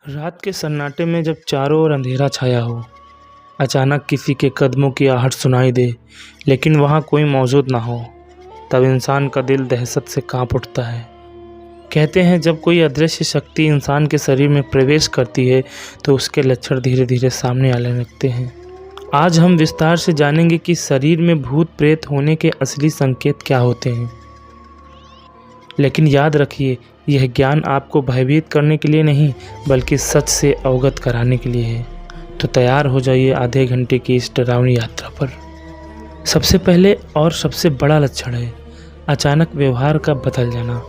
रात के सन्नाटे में जब चारों ओर अंधेरा छाया हो, अचानक किसी के कदमों की आहट सुनाई दे, लेकिन वहाँ कोई मौजूद ना हो, तब इंसान का दिल दहशत से कांप उठता है। कहते हैं जब कोई अदृश्य शक्ति इंसान के शरीर में प्रवेश करती है तो उसके लक्षण धीरे धीरे सामने आने लगते हैं। आज हम विस्तार से जानेंगे कि शरीर में भूत प्रेत होने के असली संकेत क्या होते हैं। लेकिन याद रखिए, यह ज्ञान आपको भयभीत करने के लिए नहीं, बल्कि सच से अवगत कराने के लिए है। तो तैयार हो जाइए आधे घंटे की इस डरावनी यात्रा पर। सबसे पहले और सबसे बड़ा लक्षण है अचानक व्यवहार का बदल जाना।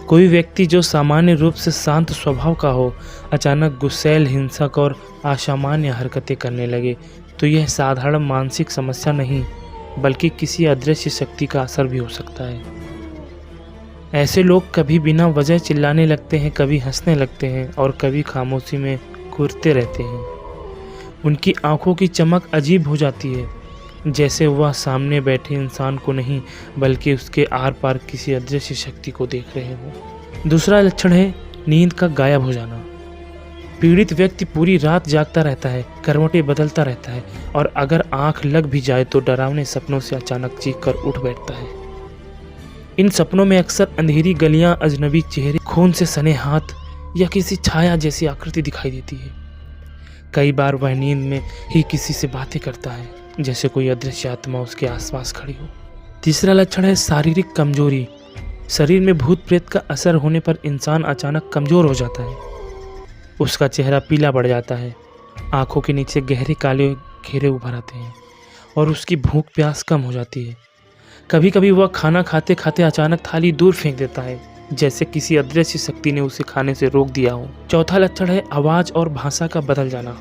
कोई व्यक्ति जो सामान्य रूप से शांत स्वभाव का हो, अचानक गुस्सैल, हिंसक और असामान्य हरकतें करने लगे, तो यह साधारण मानसिक समस्या नहीं, बल्कि किसी अदृश्य शक्ति का असर भी हो सकता है। ऐसे लोग कभी बिना वजह चिल्लाने लगते हैं, कभी हंसने लगते हैं और कभी खामोशी में घूरते रहते हैं। उनकी आंखों की चमक अजीब हो जाती है, जैसे वह सामने बैठे इंसान को नहीं, बल्कि उसके आर पार किसी अदृश्य शक्ति को देख रहे हों। दूसरा लक्षण है नींद का गायब हो जाना। पीड़ित व्यक्ति पूरी रात जागता रहता है, करवटें बदलता रहता है और अगर आंख लग भी जाए तो डरावने सपनों से अचानक चीख कर उठ बैठता है। इन सपनों में अक्सर अंधेरी गलियां, अजनबी चेहरे, खून से सने हाथ या किसी छाया जैसी आकृति दिखाई देती है। कई बार वह नींद में ही किसी से बातें करता है, जैसे कोई अदृश्य आत्मा उसके आसपास खड़ी हो। तीसरा लक्षण है शारीरिक कमजोरी। शरीर में भूत प्रेत का असर होने पर इंसान अचानक कमजोर हो जाता है। उसका चेहरा पीला पड़ जाता है, आंखों के नीचे गहरे काले घेरे उभर आते हैं और उसकी भूख प्यास कम हो जाती है। कभी कभी वह खाना खाते खाते अचानक थाली दूर फेंक देता है, जैसे किसी अदृश्य शक्ति ने उसे खाने से रोक दिया हो। चौथा लक्षण है आवाज और भाषा का बदल जाना।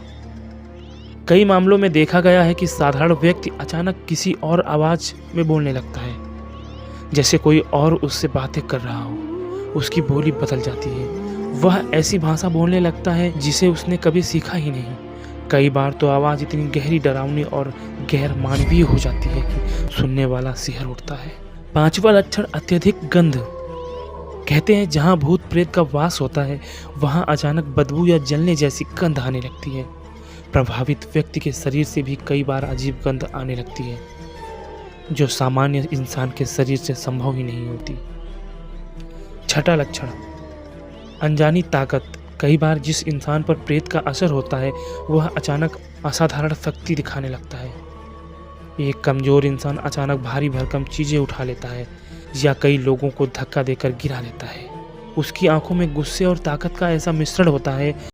कई मामलों में देखा गया है कि साधारण व्यक्ति अचानक किसी और आवाज में बोलने लगता है, जैसे कोई और उससे बातें कर रहा हो। उसकी बोली बदल जाती है, वह ऐसी भाषा बोलने लगता है जिसे उसने कभी सीखा ही नहीं। कई बार तो आवाज़ इतनी गहरी, डरावनी और गैर मानवीय हो जाती है कि सुनने वाला सिहर उठता है। पांचवा लक्षण अत्यधिक गंध। कहते हैं जहां भूत प्रेत का वास होता है, वहां अचानक बदबू या जलने जैसी गंध आने लगती है। प्रभावित व्यक्ति के शरीर से भी कई बार अजीब गंध आने लगती है, जो सामान्य इंसान के शरीर से संभव ही नहीं होती। छठा लक्षण अनजानी ताकत। कई बार जिस इंसान पर प्रेत का असर होता है, वह अचानक असाधारण शक्ति दिखाने लगता है। एक कमजोर इंसान अचानक भारी भरकम चीजें उठा लेता है या कई लोगों को धक्का देकर गिरा देता है। उसकी आंखों में गुस्से और ताकत का ऐसा मिश्रण होता है